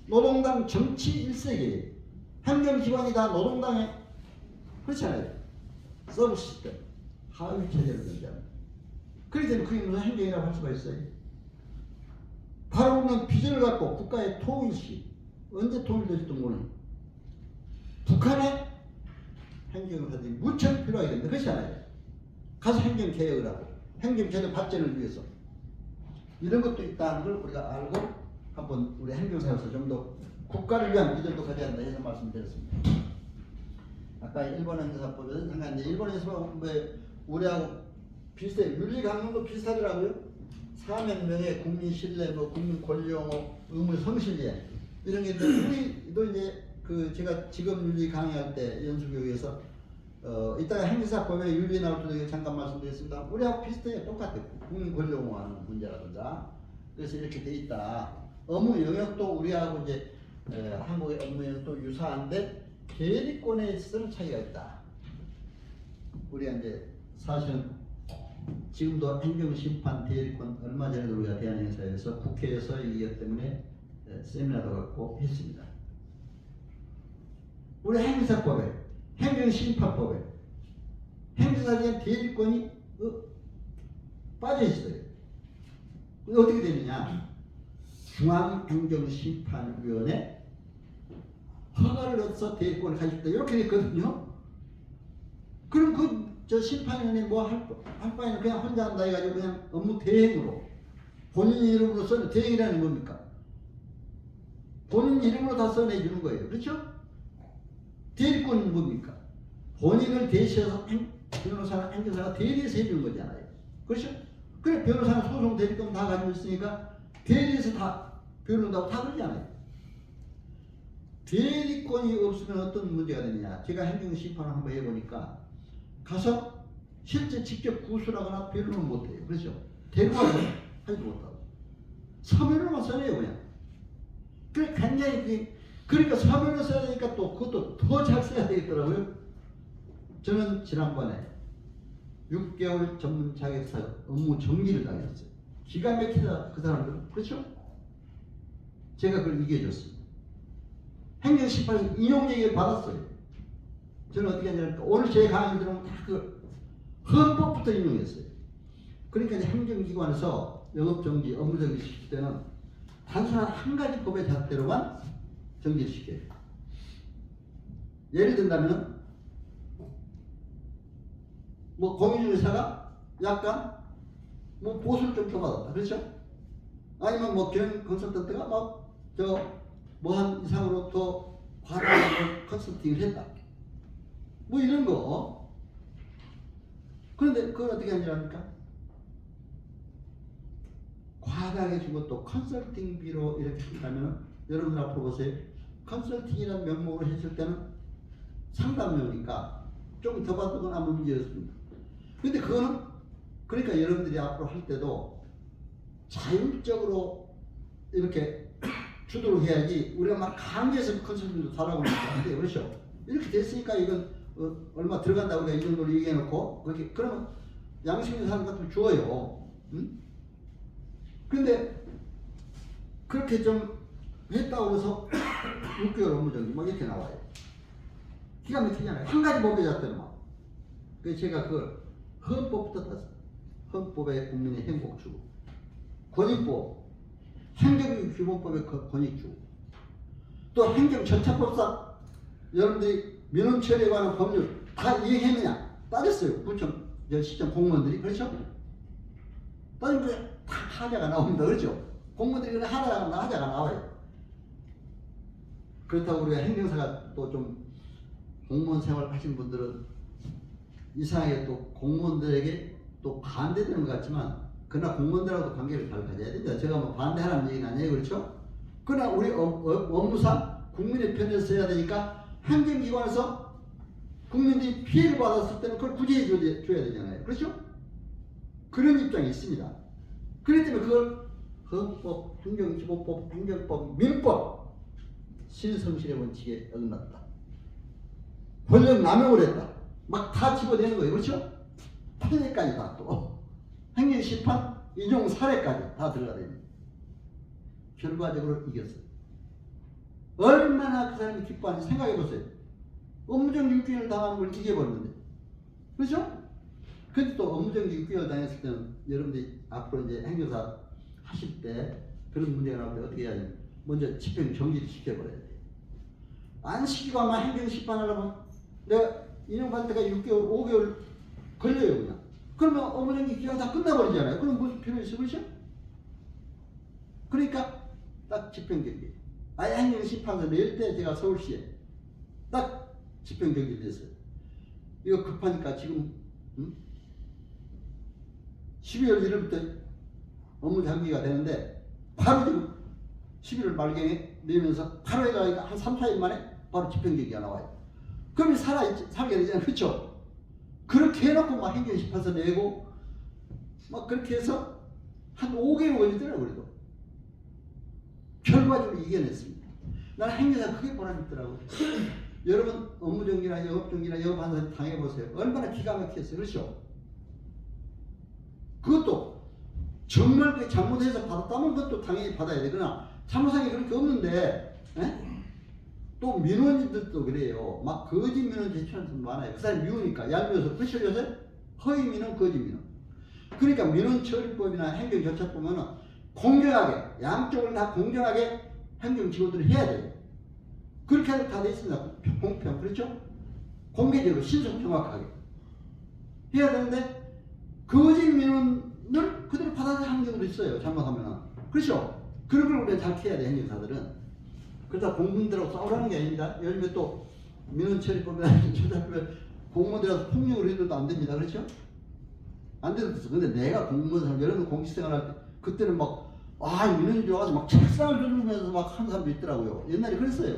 노동당 정치 1세기에 행정기관이 다 노동당에 그렇잖아요. 서비스 시스템 하위 체제를 존재합니다. 그렇기 때문에 그게 무슨 행정이라고 할 수가 있어요. 바로 우리는 비전을 갖고 국가의 통일시 언제 통일될지도 모르는 북한의 행정사들이 무척 필요하게 됩니다. 그렇지 않아요? 가서 행정개혁을 하고 행정제도 발전을 위해서 이런 것도 있다는 걸 우리가 알고 한번 우리 행정사에서 좀 더 국가를 위한 비전도 가져야 한다 해서 말씀드렸습니다. 아까 일본 행정사법에서 잠깐 이제 일본에서 우리하고 비슷해요. 윤리강령도 비슷하더라고요. 사명명예, 국민 신뢰, 국민 권리옹호, 의무 성실예 이런 게 있는데 우리도 이제 제가 직업윤리 강의할 때 연수교육에서 이따가 행정사법에 윤리 나올 때 잠깐 말씀드렸습니다. 우리하고 비슷해요. 똑같아요. 국민 권리옹호하는 문제라든가 그래서 이렇게 돼 있다. 업무 영역도 우리하고 이제 한국의 업무 영역도 유사한데 대리권에 있어서는 차이가 있다. 우리가 이제 사실은 지금도 행정심판 대리권 얼마 전에도 우리가 대한행사에서 국회에서 이것 때문에 세미나도 갖고 했습니다. 우리 행정사법에 행정심판법에 행정사에 대한 대리권이 빠져 있어요. 어떻게 되느냐? 중앙행정심판위원회 허가를 얻어서 대리권을 가질 때 이렇게 됐거든요. 그럼 저 심판위원회 뭐 할 바에는 그냥 혼자 한다 해가지고 그냥 업무 대행으로 본인 이름으로 써내 대행이라는 겁니까? 본인 이름으로 다 써내주는 거예요. 그렇죠? 대리권은 뭡니까? 본인을 대시해서 변호사나 행정사가 대리해서 해주는 거잖아요. 그렇죠? 그래 변호사는 소송 대리권 다 가지고 있으니까 대리해서 다 변호한다고 다 그러잖아요. 대리권이 없으면 어떤 문제가 되느냐. 제가 행정심판을 한번 해보니까 가서 실제 직접 구술하거나 변론을 못해요. 그렇죠? 대리권을 하지 못하고 서면으로만 써내요 그냥. 그래 굉장히 그러니까 서면을 써야 되니까 또 그것도 더 잘 써야 되겠더라고요. 저는 지난번에 6개월 전문 자격사 업무 정지를 당했어요. 기가 막히다 그 사람들은. 그렇죠? 제가 그걸 이겨줬습니다. 행정심판에서 인용제기를 받았어요. 저는 어떻게 하냐면 오늘 제 강의 들으면 다 그 헌법부터 인용했어요. 그러니까 이제 행정기관에서 영업정지, 업무정지 시킬 때는 단순한 한 가지 법의 잣대로만 정지를 시켜요. 예를 든다면 뭐 공인중개사가 약간 뭐 보수를 좀 더 받았다. 그렇죠? 아니면 뭐 경영 컨설턴트가 막 저 뭐 한 이상으로 더 과다한 컨설팅을 했다. 뭐 이런 거. 그런데 그걸 어떻게 하냐니까? 과다하게 준 것도 컨설팅비로 이렇게 한다면 여러분들 앞으로 보세요. 컨설팅이라는 명목으로 했을 때는 상담료니까 좀 더 받는 건 아무 문제였습니다. 근데 그거는 그러니까 여러분들이 앞으로 할 때도 자율적으로 이렇게 주도를 해야지 우리가 막 강제해서 컨설팅도 달라고 하는 거 아닌데 그렇죠? 이렇게 됐으니까 이건 얼마 들어간다고 우리가 이 정도로 얘기해놓고 그렇게 그러면 양심 있는 사람 같으면 줘요. 응? 근데 그렇게 좀 했다고 해서 6개월 업무정지 막 이렇게 나와요. 기가 막히잖아요. 한 가지 법에 잣대로만. 그래서 제가 그걸 헌법부터 땄어요. 헌법의 국민의 행복주고 권익법 행정기본법의 권익주고 또 행정절차법상 여러분들이 민원 처리에 관한 법률 다 이해했느냐 따졌어요. 구청 시청 공무원들이. 그렇죠? 따지면 다 하자가 나옵니다. 그렇죠? 공무원들이 하자가 나와요. 그렇다고 우리가 행정사가 또 좀 공무원 생활 하신 분들은 이상하게 또 공무원들에게 또 반대되는 것 같지만 그러나 공무원들하고도 관계를 잘 가져야 됩니다. 제가 뭐 반대하라는 얘기는 아니에요. 그렇죠? 그러나 우리 업무상 국민의 편에서 써야 되니까 행정기관에서 국민들이 피해를 받았을 때는 그걸 구제해 줘야 되잖아요. 그렇죠? 그런 입장이 있습니다. 그렇기 때문에 그걸 헌법, 행정기본법, 행정법, 민법 신성실의 원칙에 어긋났다. 권력 남용을 했다. 막 다 집어내는 거예요. 그렇죠? 판례까지 다 또 행정심판, 이종 사례까지 다 들어가야 됩니다. 결과적으로 이겼어요. 얼마나 그 사람이 기뻐하는지 생각해보세요. 업무정지 6개월 당하는 걸 이겨버렸는데. 그렇죠? 근데 또 업무정지 6개월 당했을 때는 여러분들이 앞으로 이제 행정사 하실 때 그런 문제가 나올 때 어떻게 해야 되냐. 먼저 집행 정지를 시켜버려야 돼요. 안 시키고만 행정심판하려면 내가 인용받을 때가 6개월, 5개월 걸려요 그냥. 그러면 업무정지 기간 다 끝나버리잖아요. 그럼 무슨 필요 있어? 그렇죠? 그러니까 딱 집행정지. 아예 행정심판서 낼 때 제가 서울시에 딱 집행정지를 했어요. 이거 급하니까 지금 12월 1일부터 업무정지가 되는데 바로 지금 11월 말경에 내면서 바로 해가 한 3, 4일 만에 바로 집행정지가 나와요. 그럼 살게 되잖아요. 그렇죠? 그렇게 해놓고 막 행정심판서 내고 막 그렇게 해서 한 5개월 걸리더라고요. 그래도 결과적으로 이겨냈습니다. 나는 행정사 크게 보람이 있더라고요. 여러분 업무정지나 영업정지나 영업하는 당해보세요. 얼마나 기가 막혔어요. 그렇죠? 그것도 정말 그 잘못해서 받았다면 그것도 당연히 받아야 돼. 그러나 사무상에 그렇게 없는데 또 민원인들도 그래요. 막 거짓 민원 제출하는 사람 많아요. 그 사람이 미우니까 얄미워서 그렇죠 요새? 허위 민원, 거짓 민원. 그러니까 민원처리법이나 행정절차법은 공정하게 양쪽을 다 공정하게 행정직원들이 해야 돼요. 그렇게 하면 다 돼 있습니다. 공평. 그렇죠? 공개적으로 신속 정확하게 해야 되는데 거짓 민원을 그대로 받아서 하는 경우도 있어요. 잘못하면. 그렇죠? 그런 걸 우리가 잘 해야 돼 행정사들은. 그러다 공무원들하고 싸우라는 게 아닙니다. 요즘에 또 민원처리법이나 절차법에 공무원들하고 폭력을 해도 안 됩니다. 그렇죠? 안 돼도 됐어. 근데 내가 공무원, 여러분 공직생활 할 때 그때는 막 민원인들 와서 막 책상을 두들면서 막 하는 사람도 있더라고요. 옛날에 그랬어요.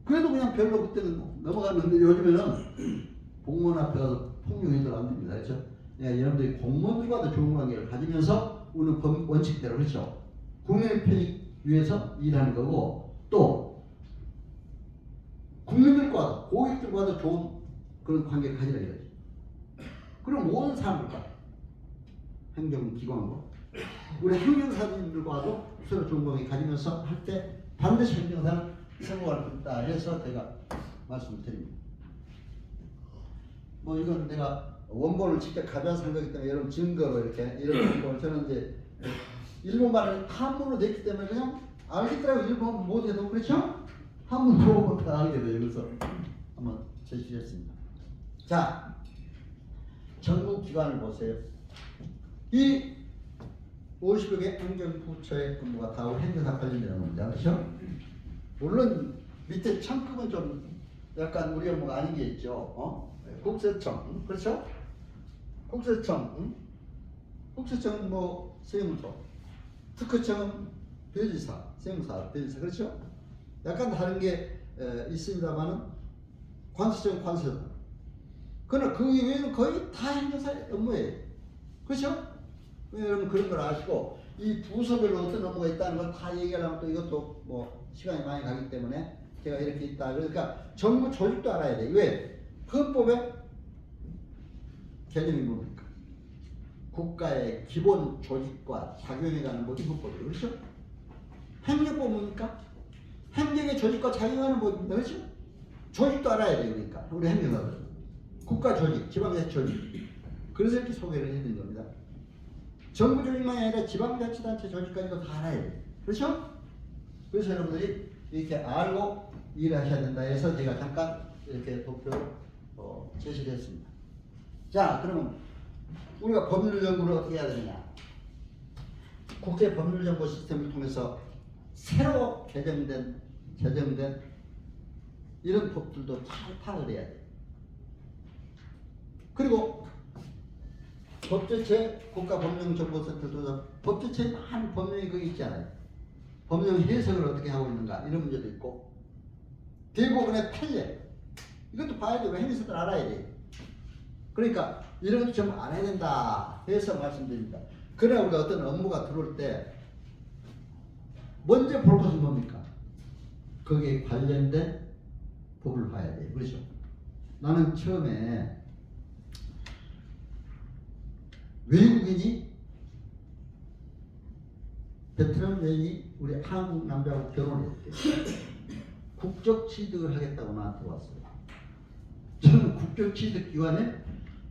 그래도 그냥 별로 그때는 넘어갔는데 요즘에는 공무원 앞에 가서 폭력해서는 안 됩니다. 그렇죠? 예, 여러분들이 공무원들과도 좋은 관계를 가지면서 우리는 원칙대로 그렇죠? 국민의 편익 위해서 일하는 거고 또 국민들과도 고객들과도 좋은 그런 관계를 가지라 이거지. 그럼 모든 사람들과 행정기관과 우리 행정사들과도 서로 좋은 관계 가지면서 할 때 반드시 행정사는 성공할 수 있다 해서 제가 말씀을 드립니다. 뭐 이건 내가 원본을 직접 가져와서 한 거기 때문에 여러분 증거로 이렇게 이런 원본을 저는 이제 일본말을 한문으로 냈기 때문에 그냥 알겠더라고. 일본 못해도 그렇죠? 한문으로 보고 다 알게 돼요. 그래서 한번 제시했습니다. 자, 정부 기관을 보세요. 이 50여 개 행정부처의 근무가 다 우리 행정사 관련되는 겁니다. 그렇죠? 물론 밑에 청급은 좀 약간 우리 업무가 아닌 게 있죠. 국세청, 그렇죠? 국세청, 국세청은 뭐 세무서, 특허청은 대지사, 세무사, 대지사, 그렇죠? 약간 다른 게 있습니다만은 관세청, 관세사. 그러나 그 이외에는 거의 다 행정사 업무예요. 그렇죠? 여러분 그런 걸 아시고 이 부서별로 어떤 업무가 있다는 걸 다 얘기하려면 또 이것도 뭐 시간이 많이 가기 때문에 제가 이렇게 있다. 그러니까 정부 조직도 알아야 돼. 왜? 헌법의 개념이 뭡니까? 국가의 기본 조직과 작용에 관한 것이 헌법이에요. 그렇죠? 행정법 뭡니까? 행정의 조직과 작용하는 법입니다. 그렇죠? 조직도 알아야 돼요. 그러니까 우리 행정사들 국가 조직, 지방자치 조직. 그래서 이렇게 소개를 해드린 겁니다. 정부 조직만이 아니라 지방자치단체 조직까지도 다 알아야 돼요. 그렇죠? 그래서 여러분들이 이렇게 알고 일하셔야 된다 해서 제가 잠깐 이렇게 도표를 제시를 했습니다. 자, 그러면 우리가 법률 연구를 어떻게 해야 되느냐? 국제 법률 정보 시스템을 통해서 새로 제정된 이런 법들도 잘 파악을 해야 돼요. 그리고 법제체 국가법령정보센터도 법제체에 많은 법령이 거기 있잖아요. 법령 해석을 어떻게 하고 있는가 이런 문제도 있고 대법원의 판례 이것도 봐야 되고 행위사들 알아야 돼요. 그러니까 이런 것도 좀 알아야 된다 해서 말씀드립니다. 그러나 우리가 어떤 업무가 들어올 때 먼저 볼 것은 뭡니까? 거기에 관련된 법을 봐야 돼요. 그렇죠? 나는 처음에 외국인이 베트남 여인이 우리 한국 남자하고 결혼했대. 국적 취득을 하겠다고 나한테 왔어요. 저는 국적 취득 기관에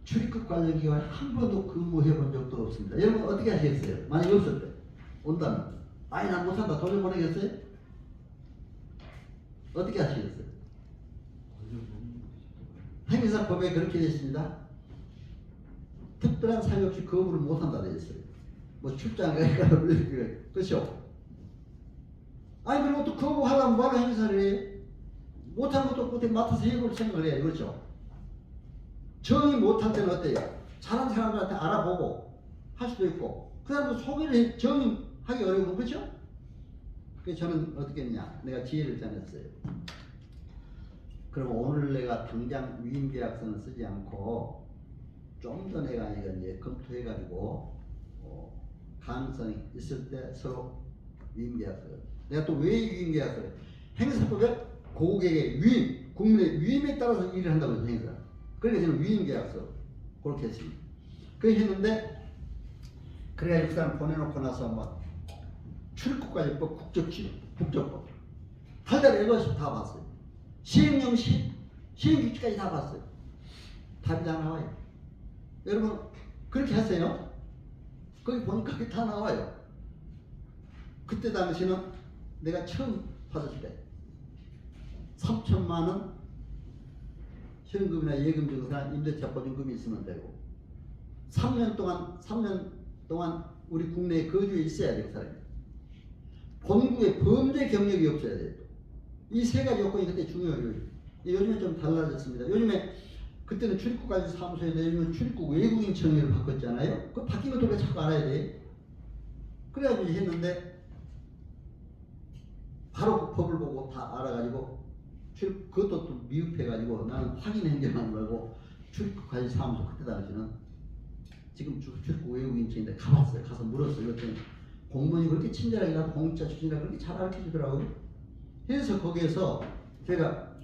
출입국 관련 기관에 한 번도 근무해 본 적도 없습니다. 여러분 어떻게 하시겠어요? 만약에 없을 때 온다면 아니 난 못한다 도전 보내겠어요? 어떻게 하시겠어요? 행위사법에 그렇게 되어 있습니다. 특별한 사유 없이 거부를 못한다 되어 있어요. 뭐 출장 가니까 그렇죠? 아니 그리고 또 거부하려면 뭐하러 행위사를 해? 못한 것도 어떻게 맡아서 해볼 생각을 해요. 그렇죠? 정이 못할 때는 어때요? 잘한 사람들한테 알아보고 할 수도 있고 그 사람도 소개를 정하기 어려우면 그렇죠? 그래서 저는 어떻게 했냐? 내가 지혜를 짜냈어요. 그럼 오늘 내가 당장 위임계약서는 쓰지 않고 좀 더 내가 이거 이제 검토해가지고 가능성이 있을 때 서로 위임계약서. 내가 또 왜 위임계약서를? 행사법에 고객의 위임, 국민의 위임에 따라서 일을 한다고 해서 행사. 그러니까 저는 위임계약서 그렇게 했습니다. 그렇게 했는데 그래야 그 사람 보내놓고 나서 막 출입국관리법, 국적취득, 국적법 달달 읽어서 다 봤어요. 시행령 시행규칙까지 다 봤어요. 답이 다 나와요. 여러분 그렇게 하세요. 거기 보니까 그게 다 나와요. 그때 당시는 내가 처음 받을 때 3천만 원 현금이나 예금 증서나 임대차 보증금이 있으면 되고 3년 동안 우리 국내에 거주해 있어야 돼요. 사람이. 본국에 범죄 경력이 없어야 돼요. 이 세 가지 요건이 그때 중요해요. 요즘에 좀 달라졌습니다. 요즘에 그때는 출입국관리 사무소인데 요즘은 출입국 외국인 청약을 바꿨잖아요. 그거 바뀐 것도 왜 자꾸 알아야 돼? 그래가지고 했는데 바로 그 법을 보고 다 알아가지고 그것도 또 미흡해가지고 나는 확인 행정하려고 출입국까지 사무소 그때 당시는 지금 출입국 외국인청인데 가봤어요. 가서 물었어요. 그랬더니 공무원이 그렇게 친절하게 하고 공짜 추진이라 그렇게 잘 가르쳐주더라고요. 그래서 거기에서 제가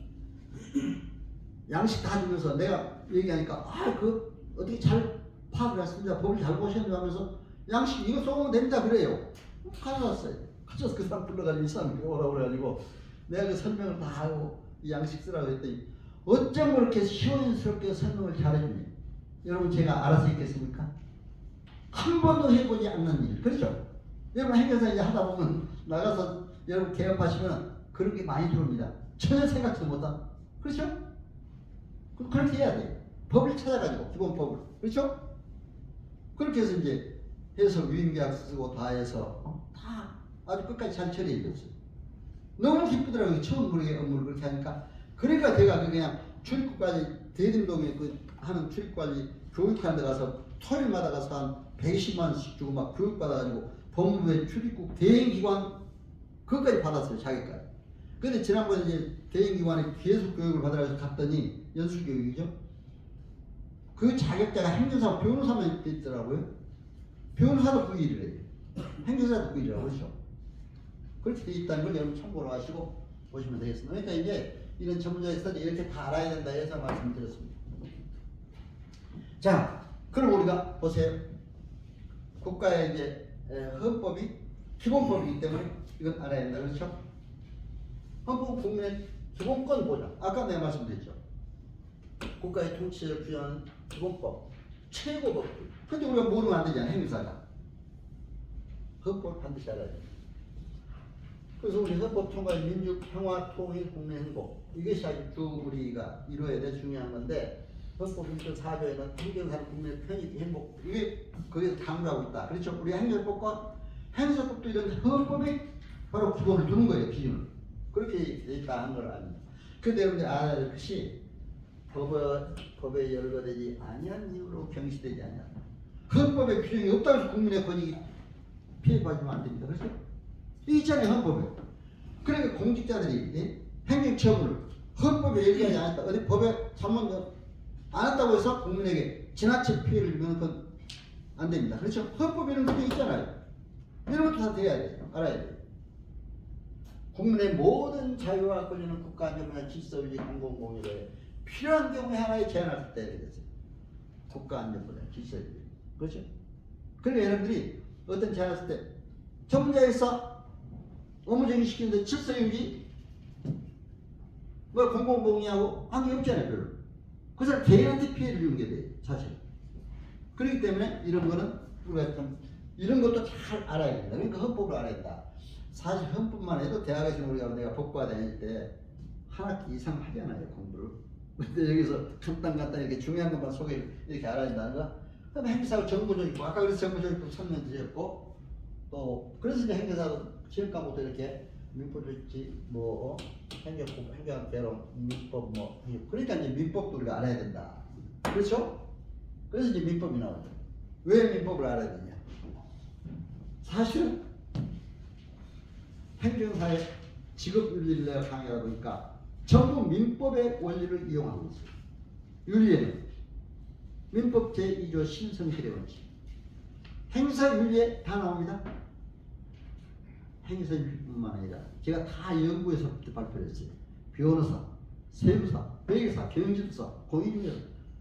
양식 다 주면서 내가 얘기하니까 그 어떻게 잘 파악을 했습니다. 법을 잘 보셨는지 하면서 양식 이거 쏘면 됩니다 그래요. 가져왔어요. 가져와서 그 사람 불러가지고 이 사람 오라고 그래가지고 내가 그 설명을 다 하고 이 양식 쓰라고 했더니 어쩜 그렇게 시원스럽게 설명을 잘해주냐. 여러분 제가 알아서 했겠습니까? 한 번도 해보지 않는 일. 그렇죠? 여러분 행정사 이제 하다 보면 나가서 여러분 개업하시면 그런 게 많이 들어옵니다. 전혀 생각도 못한. 그렇죠? 그렇게 해야 돼요. 법을 찾아가지고 기본법을. 그렇죠? 그렇게 해서 이제 해서 유인계약서 쓰고 다 해서 다 아주 끝까지 잘 처리해 줬어요. 너무 기쁘더라고요. 처음 그렇게 업무를 그렇게 하니까. 그러니까 제가 그냥 출입국까지 대림동에 그 하는 출입국까지 교육하는 데 가서 토요일마다 가서 한 120만 원씩 주고 막 교육받아가지고 법무부의 출입국 대행기관 그것까지 받았어요. 자기까지. 근데 지난번에 이제 대행기관에 계속 교육을 받으러 갔더니 연수교육이죠. 그 자격자가 행정사 변호사만 있더라고요. 변호사도 그 일을 해요. 행정사도 그 일을 하고 있죠. 그렇게 돼 있다는 걸 여러분 참고로 하시고 보시면 되겠습니다. 그러니까 이제 이런 전문적인 스터디 이렇게 다 알아야 된다 해서 말씀드렸습니다. 자, 그럼 우리가 보세요. 국가의 이제 헌법이 기본법이기 때문에 이건 알아야 된다. 그렇죠? 헌법은 국민의 기본권 보장. 아까 내가 말씀드렸죠. 국가의 통치를 규정하는 기본법, 최고법. 근데 우리가 모르면 안 되잖아요. 행사가. 헌법을 반드시 알아야 돼요. 그래서 우리 헌법 통과의 민주, 평화, 통일, 국민 행복 이것이 아주 주 우리가 이루어야 될 중요한 건데 헌법 1조 4조에는 행정사는 국민의 편익, 행복 이게 거기서 강조하고 있다. 그렇죠? 우리 행정법과 행정법도 이런 헌법이 바로 기본을 두는 거예요. 기준을. 그렇게 돼 있다 하는 걸 압니다. 그런데 여러분들 알아야 될 것이 법에 열거되지 아니한 이유로 경시되지 아니한 헌법에 규정이 없다고 해서 국민의 권익이 피해받으면 안 됩니다. 그렇죠? 이 있잖아요. 헌법에. 그러니까 공직자들이 행정처분을 헌법에 얘기하지 않았다. 어디 법에 잘못 안 했다고 해서 국민에게 지나친 피해를 주면 그건 안 됩니다. 그렇죠? 헌법에 이런 게 있잖아요. 이런 것도 다 돼야 돼요. 알아야 돼요. 국민의 모든 자유와 권리는 국가 안전이나 질서유지 공공공유에 필요한 경우에 하나의 제한할 때 되겠어요. 국가 안전보다 질서유지. 그렇죠? 그러니까 여러분들이 어떤 제한했을 때 전문자에서 업무정리 시키는데 질서유지 뭐 공공공유하고 한 게 없잖아요. 별로. 그 사람 개인한테 피해를 주는 게 돼요. 사실. 그렇기 때문에 이런 거는 우리가 좀 이런 것도 잘 알아야 된다. 그러니까 헌법을 알아야 된다. 사실 헌법만 해도 대학에서 우리가 내가 법과 다닐 때 한 학기 이상 하잖아요. 공부를. 근데 여기서 간단 이렇게 중요한 것만 소개 이렇게 알아야 된다는 거. 그다음에 행사하고 정보조직부 아까 그래서 정보조직부 설명드렸고 또 그래서 이제 행사하고 시험 과목도 이렇게 민법조직 뭐 행정법, 행정개론, 민법 뭐 그러니까 이제 민법도 우리가 알아야 된다. 그렇죠? 그래서 이제 민법이 나오죠. 왜 민법을 알아야 되냐? 사실은 행정사의 직업윤리를 내가 강의하다 보니까 전부 민법의 원리를 이용하고 있어요. 윤리에는 민법 제2조 신성실의 원칙. 행사윤리에 다 나옵니다. 행사윤리뿐만 아니라 제가 다 연구해서 발표를 했어요. 변호사, 세무사, 회계사, 경영지도사, 공인중개사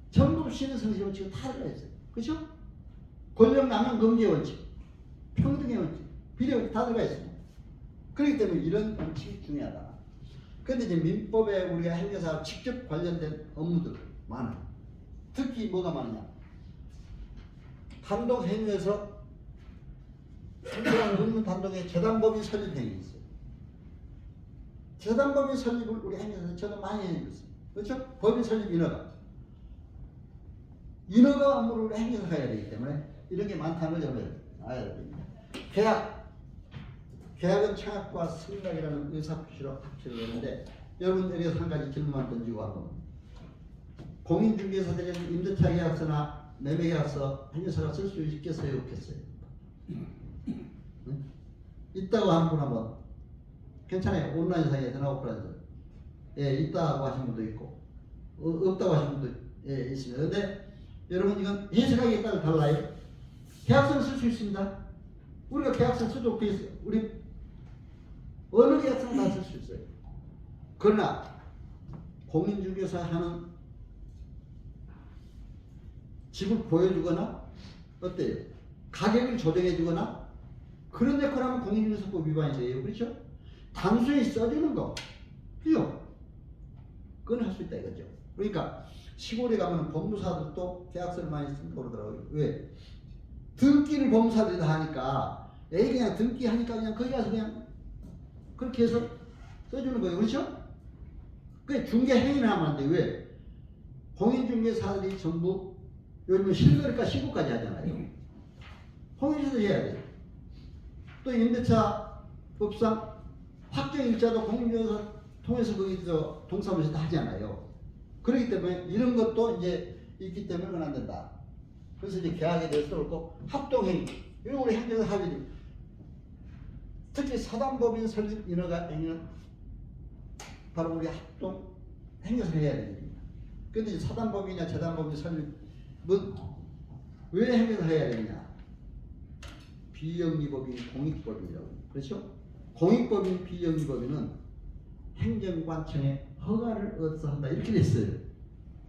전부 신성실의 원칙을 다 들어가 있어요. 그렇죠? 권력남용 금지의 원칙, 평등의 원칙, 비례 원칙 다 들어가 있습니다. 그렇기 때문에 이런 원칙이 중요하다. 그런데 이제 민법에 우리가 행정사와 직접 관련된 업무들 많아요. 특히 뭐가 많으냐? 단독 행위에서 행정하는 의무 단독의 재단법인 설립 행위 있어요. 재단법인 설립을 우리 행정사에서 저는 많이 해줬어요. 그렇죠? 법인 설립 인허가 업무를 우리 행정사가 해야 되기 때문에 이런 게 많다는 걸 여러분 알아야 됩니다. 계약은 청약과 승낙이라는 의사표시로 합치를 하는데 여러분 여기서 한 가지 질문만 던지고 한번 공인중개사들은 임대차 계약서나 매매 계약서 행정사가 쓸 수 있겠어요? 없겠어요? 있다고 하는 분 한번 괜찮아요. 온라인상에서나 오프라인에서 있다고 하신 분도 있고 없다고 하신 분도 있습니다. 근데 여러분 이건 해석하기에 따라 달라요. 계약서를 쓸 수 있습니다. 우리가 계약서 쓰도록 돼 있어요. 우리 어느 계약서는 다 쓸 수 있어요. 그러나 공인중개사 하는 집을 보여주거나 어때요? 가격을 조정해주거나 그런 역할을 하면 공인중개사법 위반이 돼요. 그렇죠? 단순히 써주는 거 그죠? 그건 할 수 있다 이거죠. 그러니까 시골에 가면 법무사들도 계약서를 많이 쓴다고 그러더라고요. 왜? 등기를 법무사들이 다 하니까 에이 그냥 등기 하니까 그냥 거기 가서 그냥 그렇게 해서 써주는 거예요. 그렇죠? 그게 중개 행위를 하면 안 돼. 왜? 공인중개사들이 전부 요즘은 실거래가 신고까지 하잖아요. 공인중개사도 해야 돼요. 또 임대차 법상 확정일자도 공인중개사 통해서 거기서 동사무소 다 하잖아요. 그렇기 때문에 이런 것도 이제 있기 때문에 그건 안 된다. 그래서 이제 계약에 대해서 그렇고 합동행위 이런 우리 행정에서 합의돼. 특히 사단법인 설립 인허가 행위는 바로 우리 합동 행정에서 해야 됩니다. 그런데 사단법인이나 재단법인 설립은 왜 행정에서 해야 되느냐? 비영리법인 공익법인이라고. 그렇죠? 공익법인 비영리법인은 행정관청의 허가를 얻어서 한다 이렇게 돼 있어요.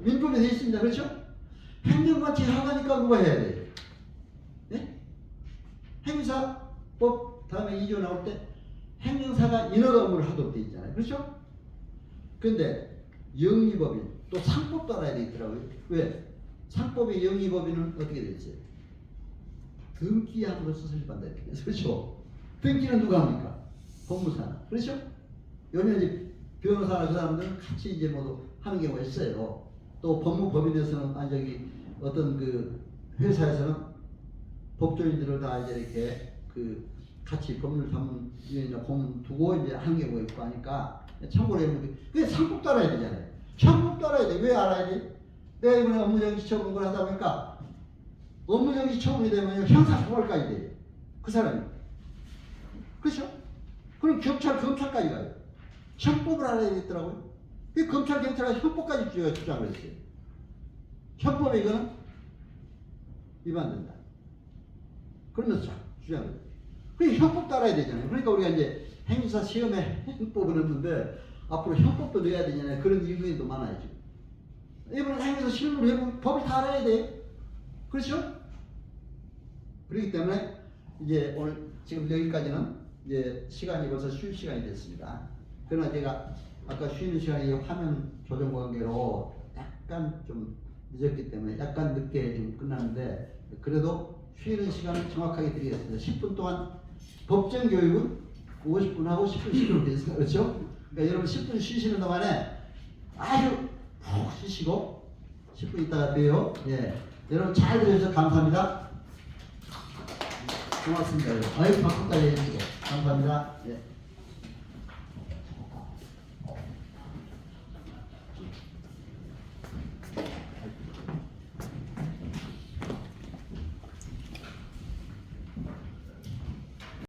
민법에 되어 있습니다. 그렇죠? 행정관청의 허가니까 누가 해야 돼요? 네? 행사법 다음에 2조 나올 때 행정사가 인허가 의무를 하도록 되어 있잖아요. 그렇죠? 근데 영리법인 또 상법도 알아야 되겠더라고요. 왜? 상법의 영리법인은 어떻게 되어 있어요? 등기함으로써 설립한다 이렇게 돼서 그렇죠? 등기는 누가 합니까? 법무사나. 그렇죠? 요즘 이제 변호사나 그 사람들은 같이 이제 모두 하는 경우가 있어요. 또 법무법인에서는 어떤 그 회사에서는 법조인들을 다 이제 이렇게 그 같이 법률 전문위원이나 공문 두고 이제 하는 경우가 있고 하니까 참고로 해보면 그게 상법도 알아야 되잖아요. 상법도 알아야 돼. 왜 알아야 돼? 내가 이번에 업무정지 처분 걸 하다 보니까 업무정지 처분이 되면 형사고발까지 돼요. 그 사람이. 그렇죠? 그럼 검찰까지 가요. 형법을 알아야 되겠더라고요. 그 검찰, 경찰이 형법까지 주장을 했어요. 형법에 이거는 위반된다. 그러면서 주장을 했어요. 그 형법도 알아야 되잖아요. 그러니까 우리가 이제 행사 시험에 형법을 했는데 앞으로 형법도 넣어야 되잖아요. 그런 이유도 많아요. 지금. 이번에 행사 실무를 해보면 법을 다 알아야 돼. 그렇죠? 그렇기 때문에 이제 오늘 지금 여기까지는 이제 시간이 벌써 쉴 시간이 됐습니다. 그러나 제가 아까 쉬는 시간에 화면 조정 관계로 약간 좀 늦었기 때문에 약간 늦게 좀 끝났는데 그래도 쉬는 시간을 정확하게 드리겠습니다. 10분 동안 법정 교육은 50분 하고 10분 쉬도록 되어 있습니다. 그렇죠? 그러니까 여러분 10분 쉬시는 동안에 아주 푹 쉬시고 10분 있다가 봬요. 예. 여러분 잘 들어주셔서 감사합니다. 고맙습니다. 아유, 박수까지 해주시고 감사합니다. 예.